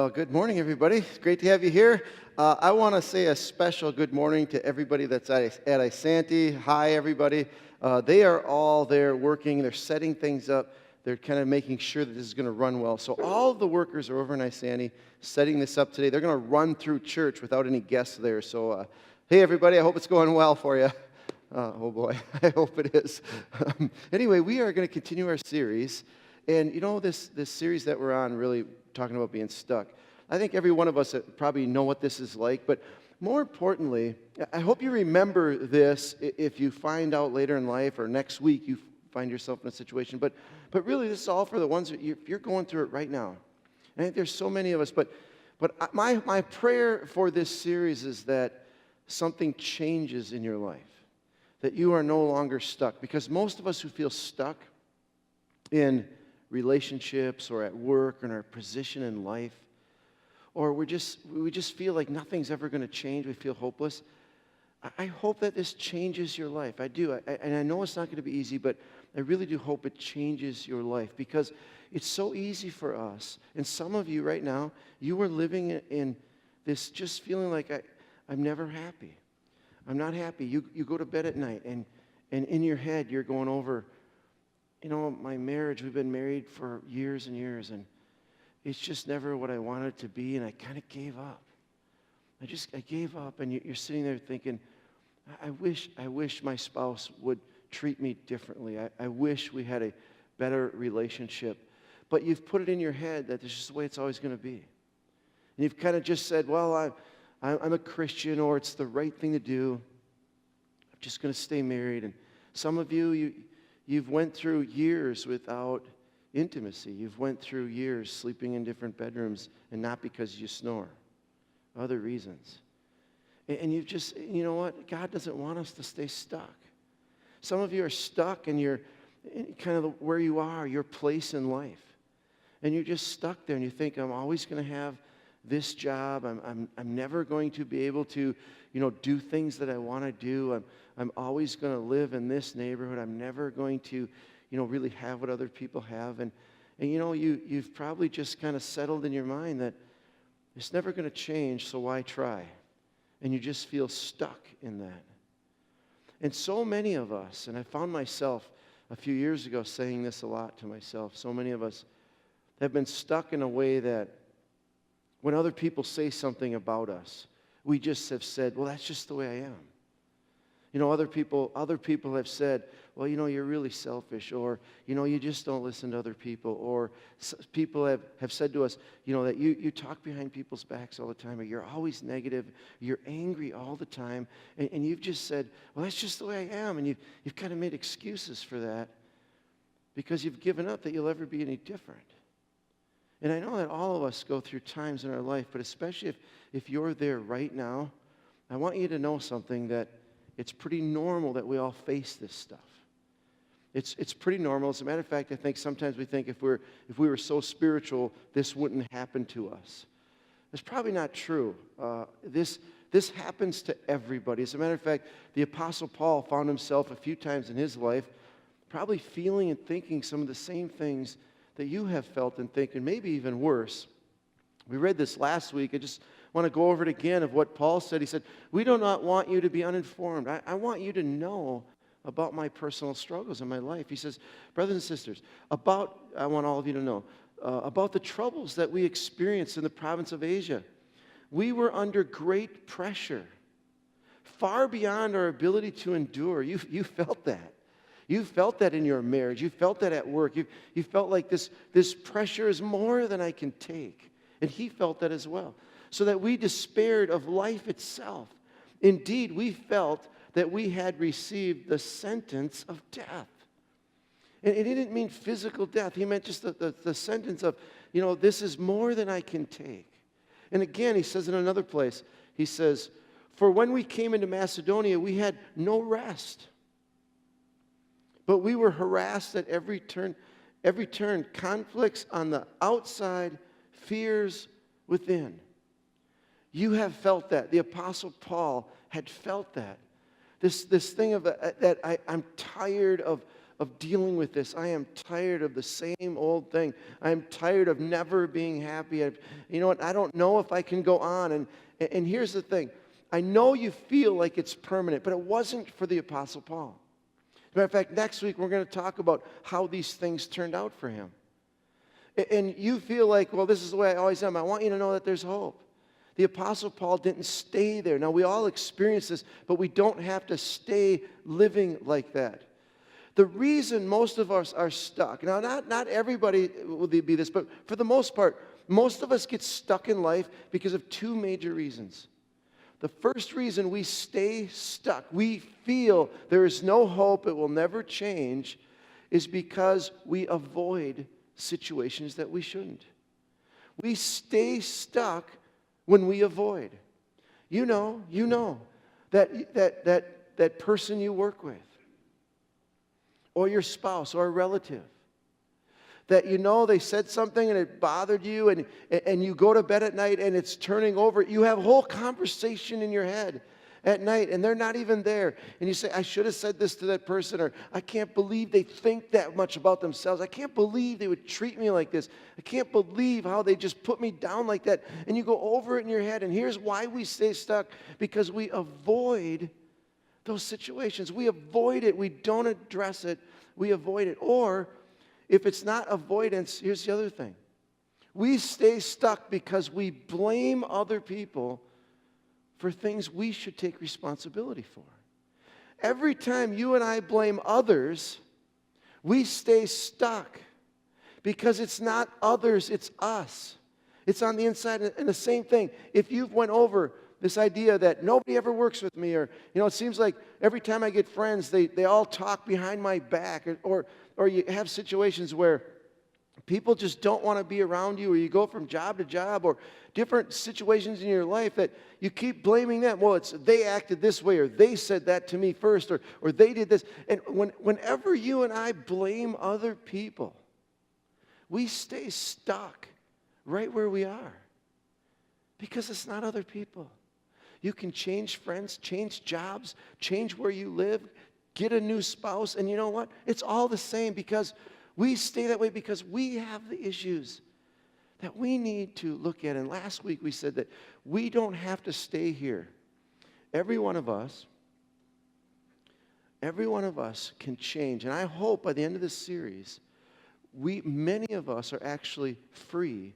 Well, good morning, everybody. It's great to have you here. I want to say a special good morning to everybody that's at Isanti. Hi, everybody. They are all there working. They're setting things up. They're kind of making sure that this is going to run well. So all of the workers are over in Isanti setting this up today. They're going to run through church without any guests there. So, hey, everybody, I hope it's going well for you. Oh, boy, I hope it is. Anyway, we are going to continue our series. And you know, this series that we're on, really talking about being stuck, I think every one of us probably know what this is like. But more importantly, I hope you remember this if you find out later in life or next week you find yourself in a situation. But really, this is all for the ones that you're going through it right now. I think there's so many of us. But my prayer for this series is that something changes in your life, that you are no longer stuck. Because most of us who feel stuck in relationships or at work or in our position in life, or we just feel like nothing's ever going to change, we feel hopeless. I hope that this changes your life. I do. And I know it's not going to be easy, but I really do hope it changes your life, because it's so easy for us. And some of you right now, you are living in this just feeling like I'm never happy. I'm not happy. You go to bed at night and in your head you're going over, you know, my marriage, we've been married for years and years, and it's just never what I wanted it to be, and I kind of gave up. I gave up, and you're sitting there thinking, I wish my spouse would treat me differently. I wish we had a better relationship. But you've put it in your head that this is the way it's always going to be. And you've kind of just said, well, I'm a Christian, or it's the right thing to do. I'm just going to stay married. And some of you've went through years without intimacy. You've went through years sleeping in different bedrooms, and not because you snore. Other reasons. And you've just, you know what? God doesn't want us to stay stuck. Some of you are stuck, and you're kind of where you are, your place in life. And you're just stuck there, and you think, I'm always going to have this job. I'm never going to be able to, do things that I want to do. I'm always going to live in this neighborhood. I'm never going to, really have what other people have. And you've probably just kind of settled in your mind that it's never going to change, so why try? And you just feel stuck in that. And so many of us, and I found myself a few years ago saying this a lot to myself, so many of us have been stuck in a way that when other people say something about us, we just have said, well, that's just the way I am. Other people have said, well, you're really selfish, or, you just don't listen to other people, or people have said to us, that you talk behind people's backs all the time, or you're always negative, you're angry all the time, and you've just said, well, that's just the way I am, and you've kind of made excuses for that because you've given up that you'll ever be any different. And I know that all of us go through times in our life, but especially if you're there right now, I want you to know something, that it's pretty normal that we all face this stuff. It's pretty normal. As a matter of fact, I think sometimes we think if we were so spiritual, this wouldn't happen to us. It's probably not true. This happens to everybody. As a matter of fact, the Apostle Paul found himself a few times in his life probably feeling and thinking some of the same things that you have felt and think, and maybe even worse. We read this last week. I just want to go over it again of what Paul said. He said, we do not want you to be uninformed. I want you to know about my personal struggles in my life. He says, brothers and sisters, I want all of you to know, about the troubles that we experienced in the province of Asia. We were under great pressure, far beyond our ability to endure. You felt that. You felt that in your marriage. You felt that at work. You felt like this pressure is more than I can take. And he felt that as well. So that we despaired of life itself. Indeed, we felt that we had received the sentence of death. And he didn't mean physical death. He meant just the sentence of, this is more than I can take. And again, he says in another place, he says, for when we came into Macedonia, we had no rest. But we were harassed at every turn, conflicts on the outside, fears within. You have felt that. The Apostle Paul had felt that. This thing of that I'm tired of of dealing with this. I am tired of the same old thing. I am tired of never being happy. You know what? I don't know if I can go on. And here's the thing. I know you feel like it's permanent, but it wasn't for the Apostle Paul. As a matter of fact, next week we're going to talk about how these things turned out for him. And you feel like, well, this is the way I always am. I want you to know that there's hope. The Apostle Paul didn't stay there. Now, we all experience this, but we don't have to stay living like that. The reason most of us are stuck, now not everybody will be this, but for the most part, most of us get stuck in life because of two major reasons. The first reason we stay stuck, we feel there is no hope, it will never change, is because we avoid situations that we shouldn't. We stay stuck when we avoid. You know that person you work with, or your spouse, or a relative, that you know they said something and it bothered you, and you go to bed at night and it's turning over. You have a whole conversation in your head at night and they're not even there. And you say, I should have said this to that person, or I can't believe they think that much about themselves. I can't believe they would treat me like this. I can't believe how they just put me down like that. And you go over it in your head. And here's why we stay stuck: because we avoid those situations. We avoid it. We don't address it. We avoid it. Or if it's not avoidance, here's the other thing. We stay stuck because we blame other people for things we should take responsibility for. Every time you and I blame others, we stay stuck because it's not others, it's us. It's on the inside. And the same thing, if you've went over this idea that nobody ever works with me, or, it seems like every time I get friends, they all talk behind my back, or you have situations where people just don't want to be around you, or you go from job to job, or different situations in your life that you keep blaming them. Well, it's they acted this way, or they said that to me first, or they did this. And whenever you and I blame other people, we stay stuck right where we are because it's not other people. You can change friends, change jobs, change where you live, get a new spouse, and you know what? It's all the same because we stay that way because we have the issues that we need to look at. And last week we said that we don't have to stay here. Every one of us can change. And I hope by the end of this series, many of us are actually free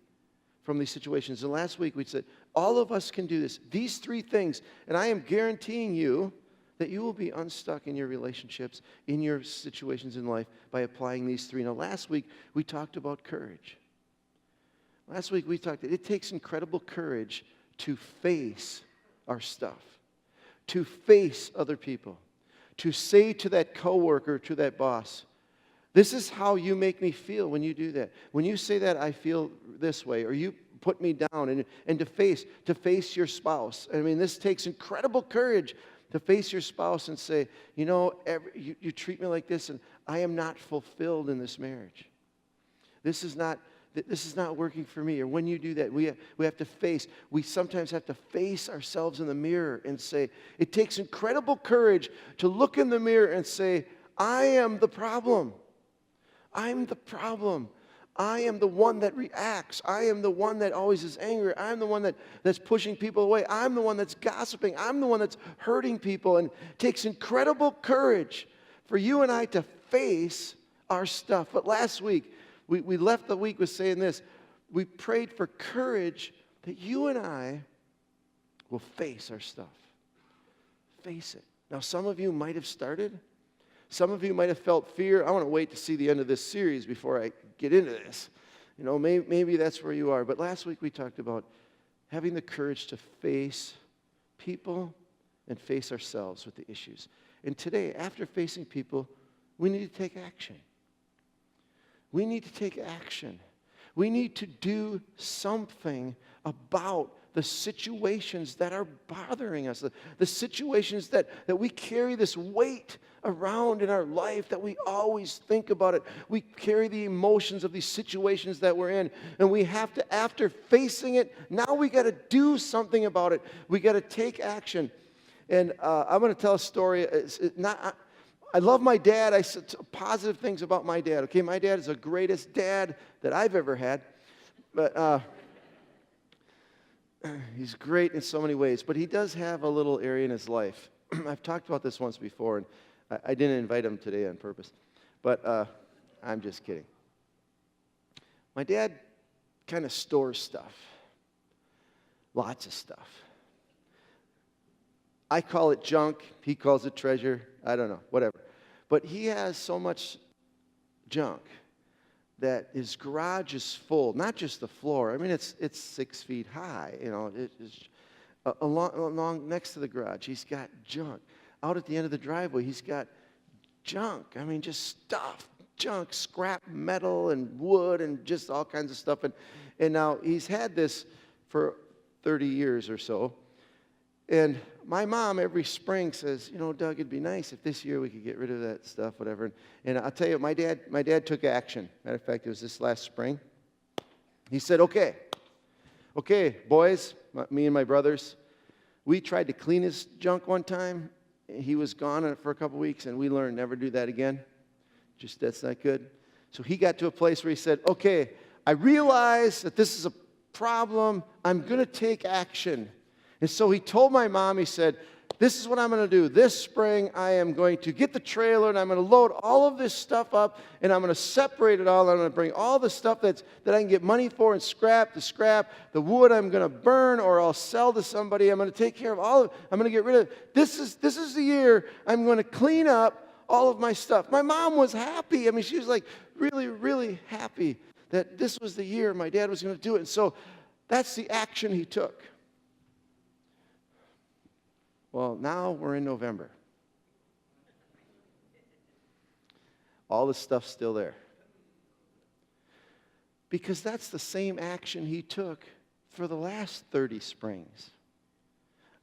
from these situations. And last week we said all of us can do this. These three things, and I am guaranteeing you that you will be unstuck in your relationships, in your situations in life by applying these three. Now, last week, we talked about courage. Last week, we talked that it takes incredible courage to face our stuff, to face other people, to say to that coworker, to that boss, this is how you make me feel when you do that. When you say that, I feel this way, or you put me down, and to face your spouse. I mean, this takes incredible courage to face your spouse and say, you treat me like this, and I am not fulfilled in this marriage. This is not working for me. Or when you do that, we have to face. We sometimes have to face ourselves in the mirror and say, it takes incredible courage to look in the mirror and say, I am the problem. I'm the problem. I am the one that reacts. I am the one that always is angry. I'm the one that's pushing people away. I'm the one that's gossiping. I'm the one that's hurting people. And it takes incredible courage for you and I to face our stuff. But last week, we left the week with saying this. We prayed for courage that you and I will face our stuff. Face it. Now, some of you might have started. Some of you might have felt fear. I want to wait to see the end of this series before I get into this. Maybe that's where you are. But last week we talked about having the courage to face people and face ourselves with the issues. And today, after facing people, we need to take action. We need to take action. We need to do something about the situations that are bothering us, the situations that we carry this weight around in our life, that we always think about it. We carry the emotions of these situations that we're in, and we have to, after facing it, now we got to do something about it. We got to take action. And I'm going to tell a story. I love my dad. I said positive things about my dad. Okay, my dad is the greatest dad that I've ever had. But he's great in so many ways. But he does have a little area in his life. I've talked about this once before, and I didn't invite him today on purpose. But I'm just kidding. My dad kind of stores stuff. Lots of stuff. I call it junk. He calls it treasure. I don't know, whatever. But he has so much junk that his garage is full. Not just the floor. I mean, it's 6 feet high. You know, it's along next to the garage. He's got junk. Out at the end of the driveway, he's got junk. I mean, just stuff, junk, scrap metal and wood and just all kinds of stuff. And now he's had this for 30 years or so. And my mom every spring says, you know, Doug, it'd be nice if this year we could get rid of that stuff, whatever. And I'll tell you, my dad took action. Matter of fact, it was this last spring. He said, okay, boys, me and my brothers, we tried to clean his junk one time. He was gone for a couple weeks, and we learned never do that again. Just that's not good. So he got to a place where he said, okay, I realize that this is a problem. I'm going to take action. And so he told my mom, he said, this is what I'm going to do. This spring, I am going to get the trailer, and I'm going to load all of this stuff up, and I'm going to separate it all. I'm going to bring all the stuff that I can get money for and scrap. The wood I'm going to burn or I'll sell to somebody. I'm going to take care of all of it. I'm going to get rid of it. This is the year I'm going to clean up all of my stuff. My mom was happy. I mean, she was like really, really happy that this was the year my dad was going to do it. And so that's the action he took. Well, now we're in November. All the stuff's still there. Because that's the same action he took for the last 30 springs.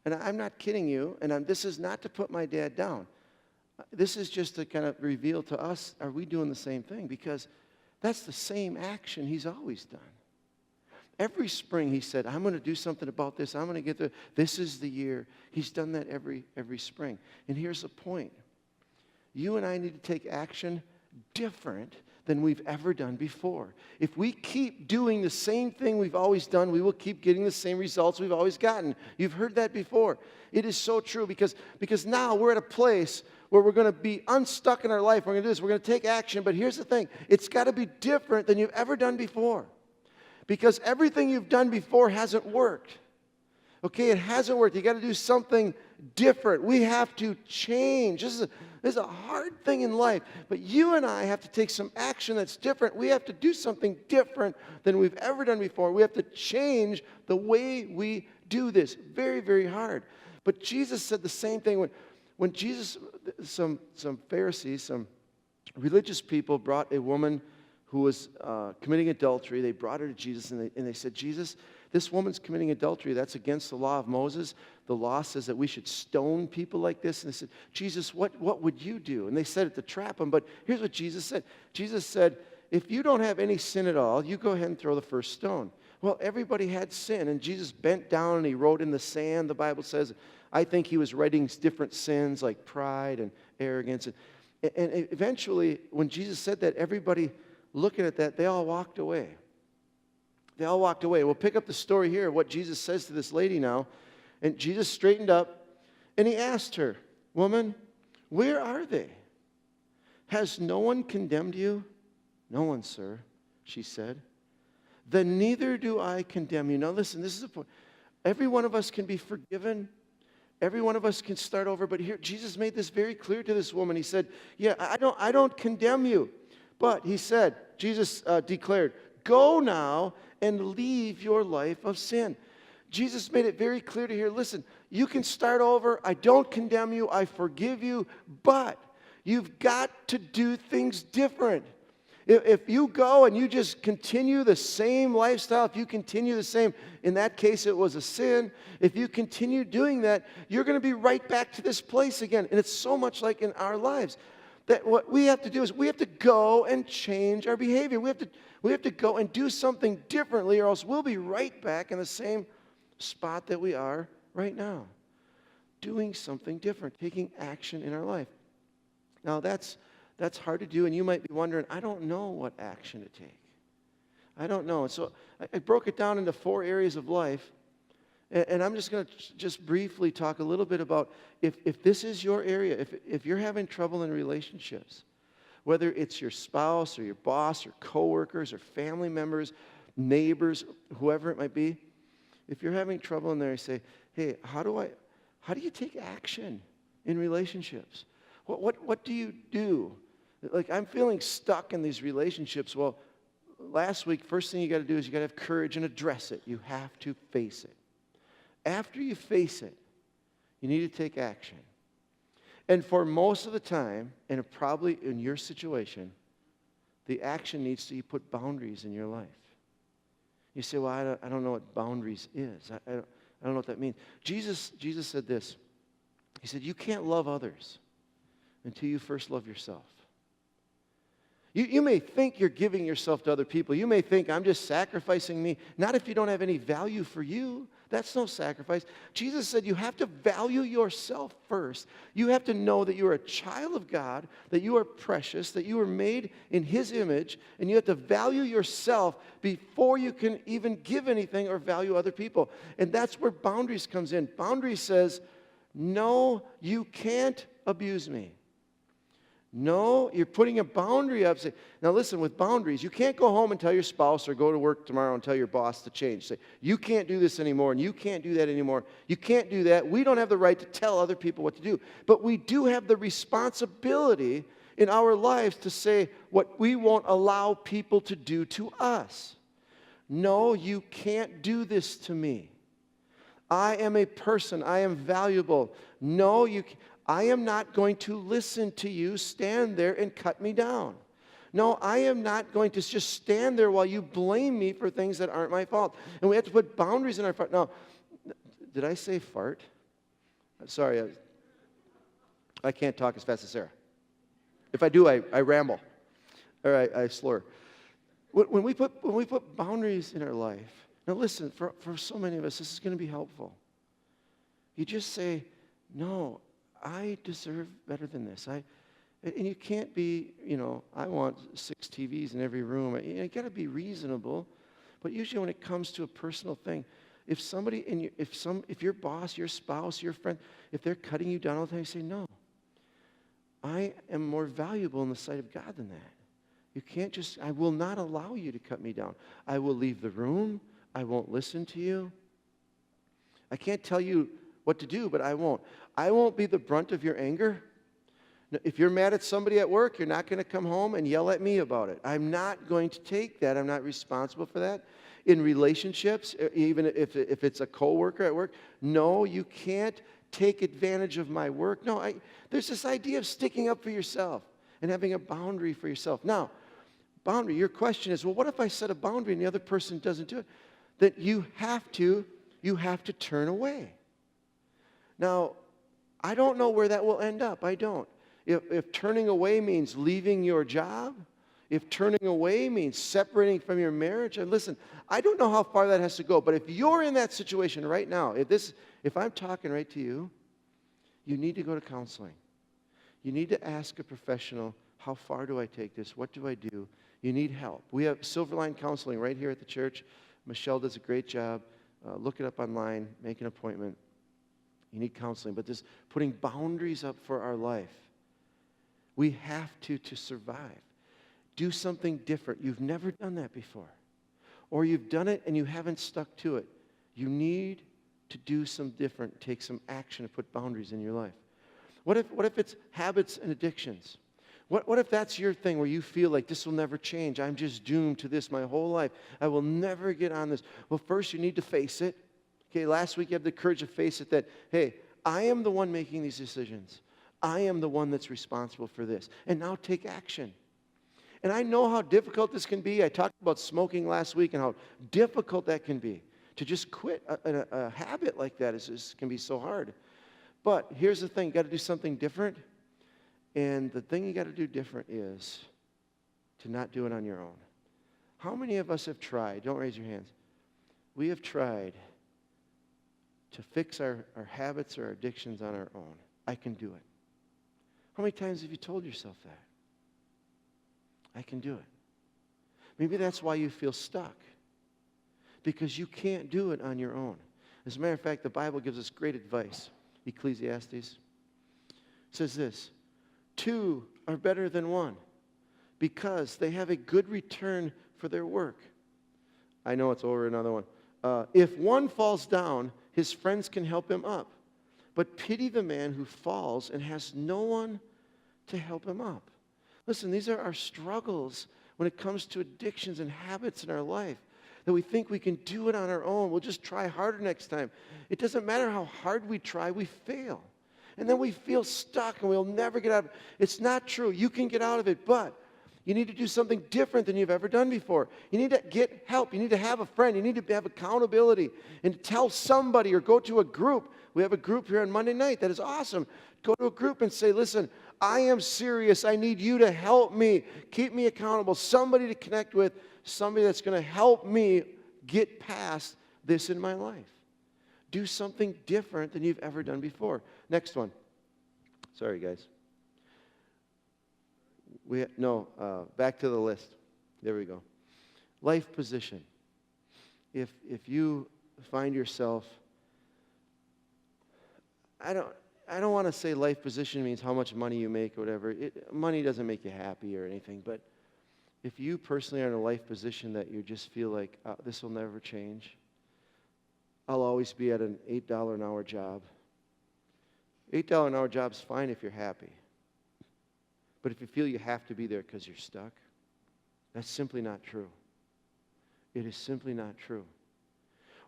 And I'm not kidding you, and this is not to put my dad down. This is just to kind of reveal to us, are we doing the same thing? Because that's the same action he's always done. Every spring he said, I'm going to do something about this. I'm going to get there. This is the year. He's done that every spring. And here's the point. You and I need to take action different than we've ever done before. If we keep doing the same thing we've always done, we will keep getting the same results we've always gotten. You've heard that before. It is so true because now we're at a place where we're going to be unstuck in our life. We're going to do this. We're going to take action. But here's the thing. It's got to be different than you've ever done before. Because everything you've done before hasn't worked. Okay, it hasn't worked. You got to do something different. We have to change. This is a hard thing in life. But you and I have to take some action that's different. We have to do something different than we've ever done before. We have to change the way we do this. Very, very hard. But Jesus said the same thing. When Jesus, some Pharisees, some religious people brought a woman who was committing adultery. They brought her to Jesus, and they said, Jesus, this woman's committing adultery. That's against the law of Moses. The law says that we should stone people like this. And they said, Jesus, what would you do? And they said it to trap him, but here's what Jesus said. Jesus said, if you don't have any sin at all, you go ahead and throw the first stone. Well, everybody had sin, and Jesus bent down and he wrote in the sand, the Bible says. I think he was writing different sins like pride and arrogance. And eventually, when Jesus said that, everybody looking at that, they all walked away. They all walked away. We'll pick up the story here, what Jesus says to this lady now. And Jesus straightened up, and he asked her, woman, where are they? Has no one condemned you? No one, sir, she said. Then neither do I condemn you. Now listen, this is the point. Every one of us can be forgiven. Every one of us can start over. But here, Jesus made this very clear to this woman. He said, yeah, I don't condemn you. But he said, Jesus declared, go now and leave your life of sin. Jesus made it very clear to her, listen, you can start over. I don't condemn you. I forgive you. But you've got to do things different. If you go and you just continue the same lifestyle, if you continue the same, in that case it was a sin. If you continue doing that, you're going to be right back to this place again. And it's so much like in our lives. That what we have to do is we have to go and change our behavior. We have to go and do something differently, or else we'll be right back in the same spot that we are right now. Doing something different, taking action in our life. Now, that's hard to do, and you might be wondering, I don't know what action to take. I don't know. And so I broke it down into 4 areas of life, and I'm just going to just briefly talk a little bit about if this is your area, if you're having trouble in relationships, whether it's your spouse or your boss or coworkers or family members, neighbors, whoever it might be, if you're having trouble in there, you say, hey, how do you take action in relationships? What do you do? Like, I'm feeling stuck in these relationships. Well, last week, first thing you got to do is you got to have courage and address it. You have to face it. After you face it, you need to take action. And for most of the time, and probably in your situation, the action needs to put boundaries in your life. You say, well, I don't know what boundaries is. I don't know what that means. Jesus said this. He said, you can't love others until you first love yourself. You may think you're giving yourself to other people. You may think, I'm just sacrificing me. Not if you don't have any value for you. That's no sacrifice. Jesus said you have to value yourself first. You have to know that you are a child of God, that you are precious, that you are made in His image, and you have to value yourself before you can even give anything or value other people. And that's where boundaries comes in. Boundaries says, no, you can't abuse me. No, you're putting a boundary up. Say, now listen, with boundaries, you can't go home and tell your spouse or go to work tomorrow and tell your boss to change. Say, you can't do this anymore and you can't do that anymore. You can't do that. We don't have the right to tell other people what to do. But we do have the responsibility in our lives to say what we won't allow people to do to us. No, you can't do this to me. I am a person. I am valuable. No, I am not going to listen to you stand there and cut me down. No, I am not going to just stand there while you blame me for things that aren't my fault. And we have to put boundaries in our fart. Now, did I say fart? Sorry, I can't talk as fast as Sarah. If I do, I ramble, or I slur. When we put boundaries in our life, now listen, for so many of us, this is going to be helpful. You just say, no, I deserve better than this. And you can't be, I want 6 TVs in every room. You got to be reasonable. But usually when it comes to a personal thing, if somebody, if your boss, your spouse, your friend, if they're cutting you down all the time, you say, no, I am more valuable in the sight of God than that. You can't I will not allow you to cut me down. I will leave the room. I won't listen to you. I can't tell you what to do, but I won't. I won't be the brunt of your anger. If you're mad at somebody at work, you're not going to come home and yell at me about it. I'm not going to take that. I'm not responsible for that. In relationships, even if it's a coworker at work, no, you can't take advantage of my work. No, there's this idea of sticking up for yourself and having a boundary for yourself. Now, boundary, your question is, well, what if I set a boundary and the other person doesn't do it? That you have to turn away. Now, I don't know where that will end up. I don't. If turning away means leaving your job, if turning away means separating from your marriage, and listen, I don't know how far that has to go, but if you're in that situation right now, if I'm talking right to you, you need to go to counseling. You need to ask a professional, how far do I take this? What do I do? You need help. We have Silverline Counseling right here at the church. Michelle does a great job. Look it up online, make an appointment. You need counseling, but this putting boundaries up for our life. We have to survive. Do something different. You've never done that before. Or you've done it and you haven't stuck to it. You need to do some different, take some action to put boundaries in your life. What if it's habits and addictions? What if that's your thing where you feel like this will never change? I'm just doomed to this my whole life. I will never get on this. Well, first you need to face it. Okay, last week you have the courage to face it that, hey, I am the one making these decisions. I am the one that's responsible for this. And now take action. And I know how difficult this can be. I talked about smoking last week and how difficult that can be. To just quit a habit like that can be so hard. But here's the thing. You got to do something different. And the thing you got to do different is to not do it on your own. How many of us have tried? Don't raise your hands. We have tried to fix our habits or our addictions on our own. I can do it. How many times have you told yourself that? I can do it. Maybe that's why you feel stuck, because you can't do it on your own. As a matter of fact, the Bible gives us great advice. Ecclesiastes says this: two are better than one, because they have a good return for their work. I know it's over another one. If one falls down, his friends can help him up. But pity the man who falls and has no one to help him up. Listen, these are our struggles when it comes to addictions and habits in our life, that we think we can do it on our own. We'll just try harder next time. It doesn't matter how hard we try, we fail. And then we feel stuck and we'll never get out of it. It's not true. You can get out of it, but you need to do something different than you've ever done before. You need to get help. You need to have a friend. You need to have accountability and to tell somebody or go to a group. We have a group here on Monday night that is awesome. Go to a group and say, listen, I am serious. I need you to help me. Keep me accountable. Somebody to connect with. Somebody that's going to help me get past this in my life. Do something different than you've ever done before. Next one. Sorry, guys. Back to the list. There we go. Life position. If you find yourself, I don't want to say life position means how much money you make or whatever. Money doesn't make you happy or anything, but if you personally are in a life position that you just feel like, this will never change, I'll always be at an $8 an hour job. $8 an hour job's fine if you're happy. But if you feel you have to be there because you're stuck, that's simply not true. It is simply not true.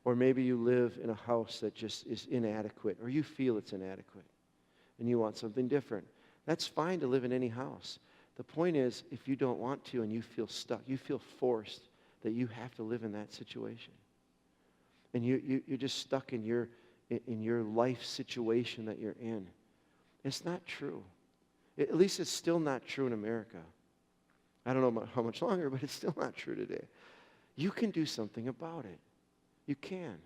Or maybe you live in a house that just is inadequate, or you feel it's inadequate, and you want something different. That's fine to live in any house. The point is, if you don't want to and you feel stuck, you feel forced that you have to live in that situation. And you're just stuck in your life situation that you're in. It's not true. At least it's still not true in America. I don't know how much longer, but it's still not true today. You can do something about it. You can.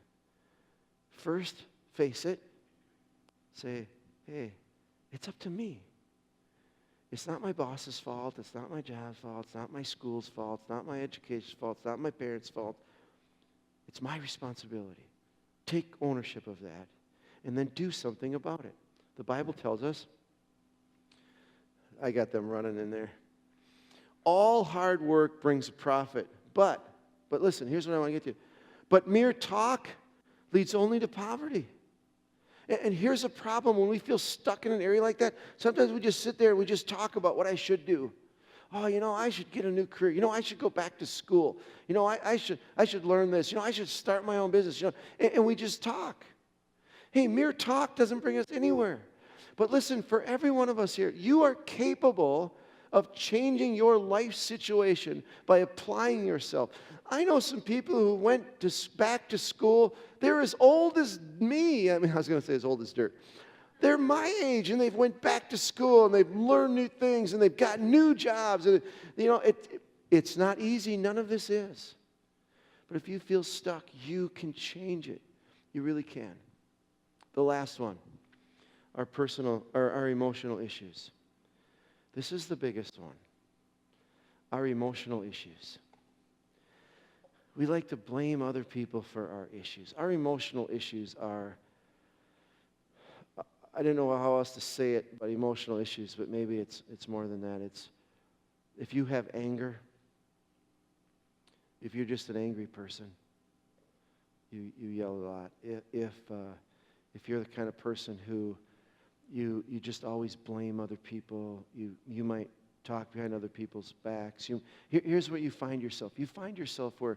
First, face it. Say, hey, it's up to me. It's not my boss's fault. It's not my job's fault. It's not my school's fault. It's not my education's fault. It's not my parents' fault. It's my responsibility. Take ownership of that and then do something about it. The Bible tells us, I got them running in there, all hard work brings a profit. But listen, here's what I want to get to. But mere talk leads only to poverty. And here's a problem when we feel stuck in an area like that. Sometimes we just sit there and we just talk about what I should do. Oh, I should get a new career. I should go back to school. I should learn this. I should start my own business. And we just talk. Hey, mere talk doesn't bring us anywhere. But listen, for every one of us here, you are capable of changing your life situation by applying yourself. I know some people who went back to school. They're as old as me. I was going to say as old as dirt. They're my age, and they've went back to school, and they've learned new things, and they've got new jobs. And, it's not easy. None of this is. But if you feel stuck, you can change it. You really can. The last one, our emotional issues. This is the biggest one. Our emotional issues. We like to blame other people for our issues. Our emotional issues are, I don't know how else to say it, but emotional issues, but maybe it's more than that. It's if you have anger, if you're just an angry person, you yell a lot. If you're the kind of person who you just always blame other people, you might talk behind other people's backs. Here's where you find yourself. You find yourself where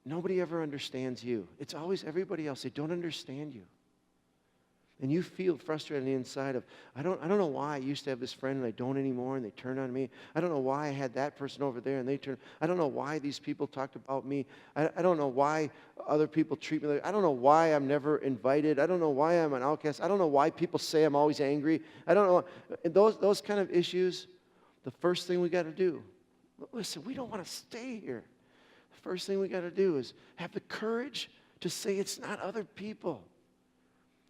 nobody ever understands you. It's always everybody else. They don't understand you. And you feel frustrated on the inside of, I don't know why I used to have this friend and I don't anymore, and they turned on me. I don't know why I had that person over there and they turned. I don't know why these people talked about me. I don't know why other people treat me like, I don't know why I'm never invited. I don't know why I'm an outcast. I don't know why people say I'm always angry. I don't know. And those kind of issues, the first thing we got to do, listen, we don't want to stay here. The first thing we got to do is have the courage to say it's not other people.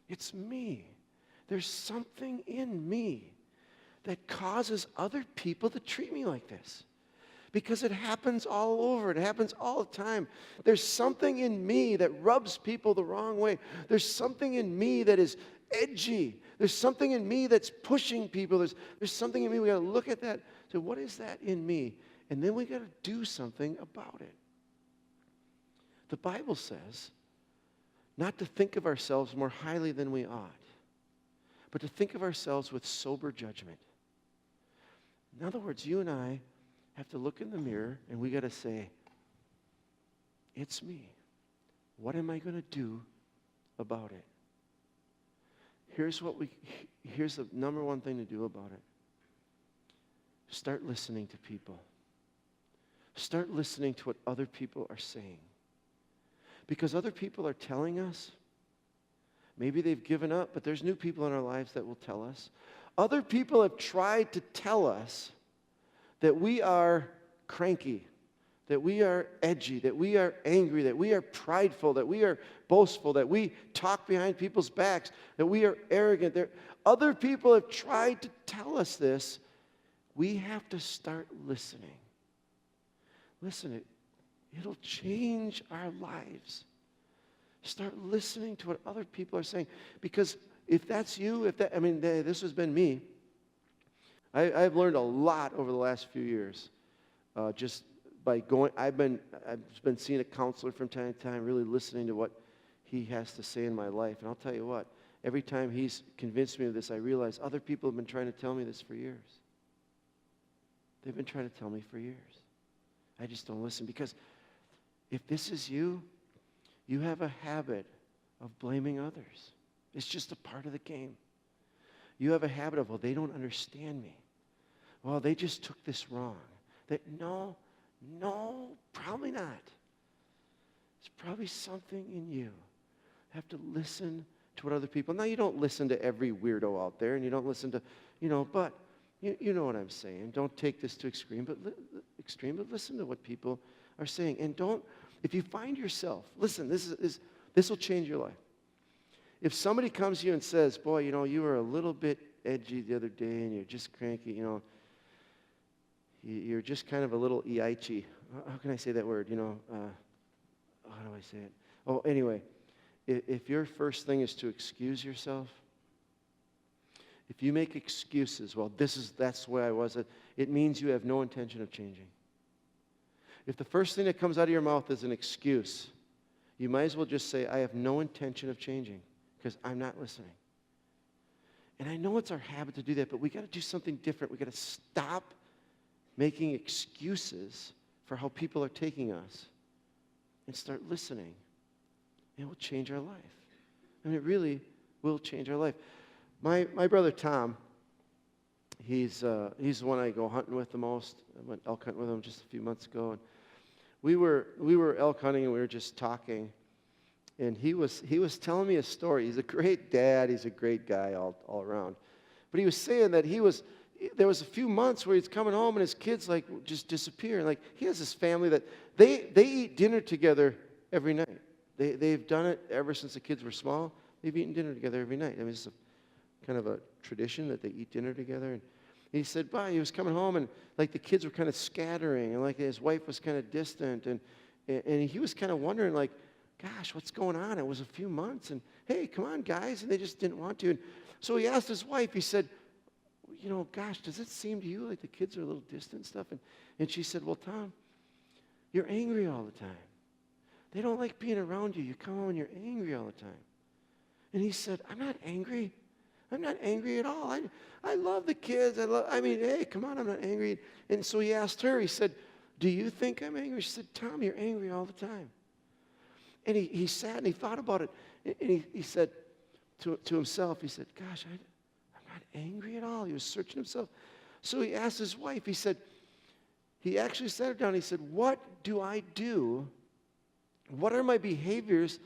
It's me. There's something in me that causes other people to treat me like this. Because it happens all over. It happens all the time. There's something in me that rubs people the wrong way. There's something in me that is edgy. There's something in me that's pushing people. There's something in me. We got to look at that. So what is that in me? And then we got to do something about it. The Bible says not to think of ourselves more highly than we ought, but to think of ourselves with sober judgment. In other words, you and I have to look in the mirror and we got to say, it's me. What am I going to do about it? Here's the number one thing to do about it. Start listening to people. Start listening to what other people are saying. Because other people are telling us, maybe they've given up, but there's new people in our lives that will tell us. Other people have tried to tell us that we are cranky, that we are edgy, that we are angry, that we are prideful, that we are boastful, that we talk behind people's backs, that we are arrogant. Other people have tried to tell us this. We have to start listening. Listen, it'll change our lives. Start listening to what other people are saying. Because if that's you, this has been me. I've learned a lot over the last few years, just by going. I've been seeing a counselor from time to time, really listening to what he has to say in my life. And I'll tell you what, every time he's convinced me of this, I realize other people have been trying to tell me this for years. They've been trying to tell me for years. I just don't listen, because if this is you, you have a habit of blaming others. It's just a part of the game. You have a habit of, well, they don't understand me. Well, they just took this wrong. No, probably not. It's probably something in you. You have to listen to what other people. Now, you don't listen to every weirdo out there, and you don't listen to, but you know what I'm saying. Don't take this to extreme, but listen to what people are saying. And if you find yourself, listen, this will change your life. If somebody comes to you and says, boy, you were a little bit edgy the other day and you're just cranky, you're just kind of a little iaichi. How can I say that word? How do I say it? Oh, anyway, if your first thing is to excuse yourself, if you make excuses, well, that's the way I was, it means you have no intention of changing. If the first thing that comes out of your mouth is an excuse, you might as well just say, I have no intention of changing, because I'm not listening. And I know it's our habit to do that, but we got to do something different. We got to stop making excuses for how people are taking us and start listening. And it will change our life. It really will change our life. My brother Tom, he's the one I go hunting with the most. I went elk hunting with him just a few months ago. And we were elk hunting, and we were just talking. And he was telling me a story. He's a great dad. He's a great guy all around. But he was saying that there was a few months where he's coming home and his kids just disappear. And he has this family that they eat dinner together every night. They've done it ever since the kids were small. They've eaten dinner together every night. It's kind of a tradition that they eat dinner together. And he said, he was coming home and the kids were kind of scattering, and his wife was kind of distant, and he was kind of wondering gosh, what's going on? It was a few months, and hey, come on, guys, and they just didn't want to. And so he asked his wife, he said, gosh, does it seem to you like the kids are a little distant and stuff? And she said, well, Tom, you're angry all the time. They don't like being around you. You come home and you're angry all the time. And he said, I'm not angry. I'm not angry at all. I love the kids. Hey, come on, I'm not angry. And so he asked her, he said, do you think I'm angry? She said, Tom, you're angry all the time. And he sat and he thought about it. And he said to himself, he said, gosh, I'm not angry at all. He was searching himself. So he asked his wife, he actually sat her down. He said, what do I do? What are my behaviors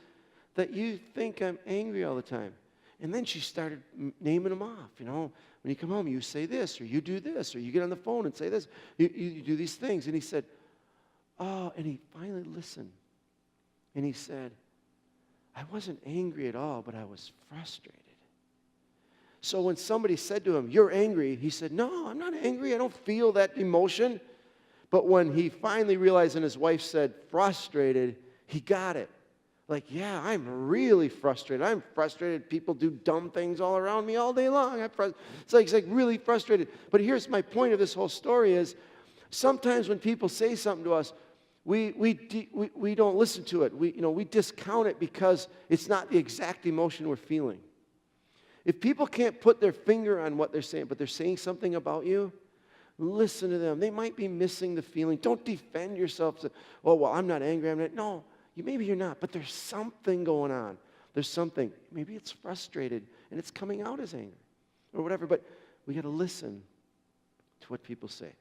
that you think I'm angry all the time? And then she started naming them off. When you come home, you say this, or you do this, or you get on the phone and say this. You do these things. And he said, and he finally listened. And he said, I wasn't angry at all, but I was frustrated. So when somebody said to him, "You're angry," he said, "No, I'm not angry. I don't feel that emotion." But when he finally realized and his wife said, "frustrated," he got it. Like, yeah, I'm really frustrated. I'm frustrated. People do dumb things all around me all day long. It's like really frustrated. But here's my point of this whole story is sometimes when people say something to us, we don't listen to it. We discount it because it's not the exact emotion we're feeling. If people can't put their finger on what they're saying, but they're saying something about you, listen to them. They might be missing the feeling. Don't defend yourself. Oh, well, I'm not angry. I'm not. No, maybe you're not, but there's something going on. There's something. Maybe it's frustrated, and it's coming out as anger or whatever, but we got to listen to what people say.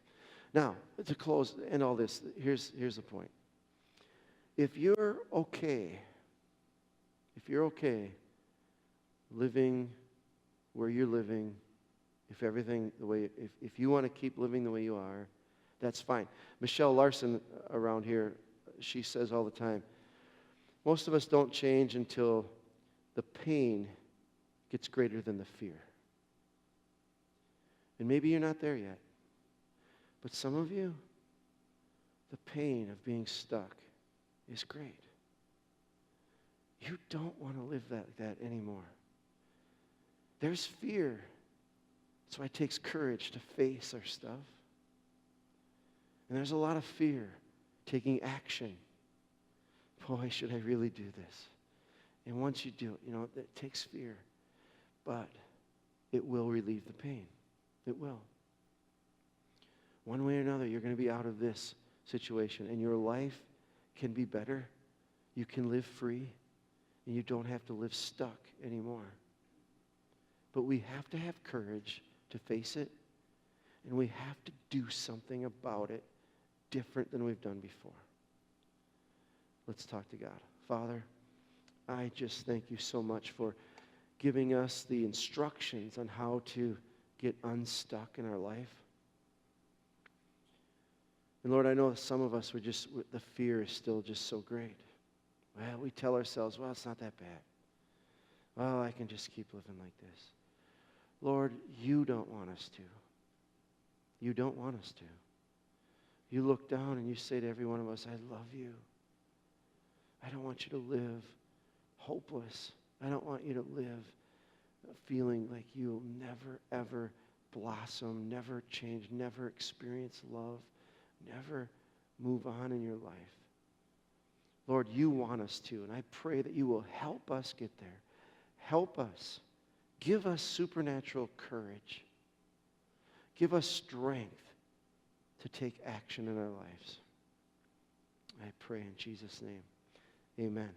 Now, to close and all this, here's the point. If you're okay living where you're living, if you want to keep living the way you are, that's fine. Michelle Larson around here, she says all the time, most of us don't change until the pain gets greater than the fear. And maybe you're not there yet. But some of you, the pain of being stuck is great. You don't want to live like that anymore. There's fear. That's why it takes courage to face our stuff. And there's a lot of fear taking action. Boy, should I really do this? And once you do it, it takes fear. But it will relieve the pain. It will. One way or another, you're going to be out of this situation, and your life can be better. You can live free, and you don't have to live stuck anymore. But we have to have courage to face it, and we have to do something about it different than we've done before. Let's talk to God. Father, I just thank you so much for giving us the instructions on how to get unstuck in our life. And Lord, I know some of us the fear is still just so great. Well, we tell ourselves, well, it's not that bad. Well, I can just keep living like this. Lord, you don't want us to. You don't want us to. You look down and you say to every one of us, I love you. I don't want you to live hopeless. I don't want you to live feeling like you'll never, ever blossom, never change, never experience love, never move on in your life. Lord, you want us to, and I pray that you will help us get there. Help us. Give us supernatural courage. Give us strength to take action in our lives. I pray in Jesus' name. Amen.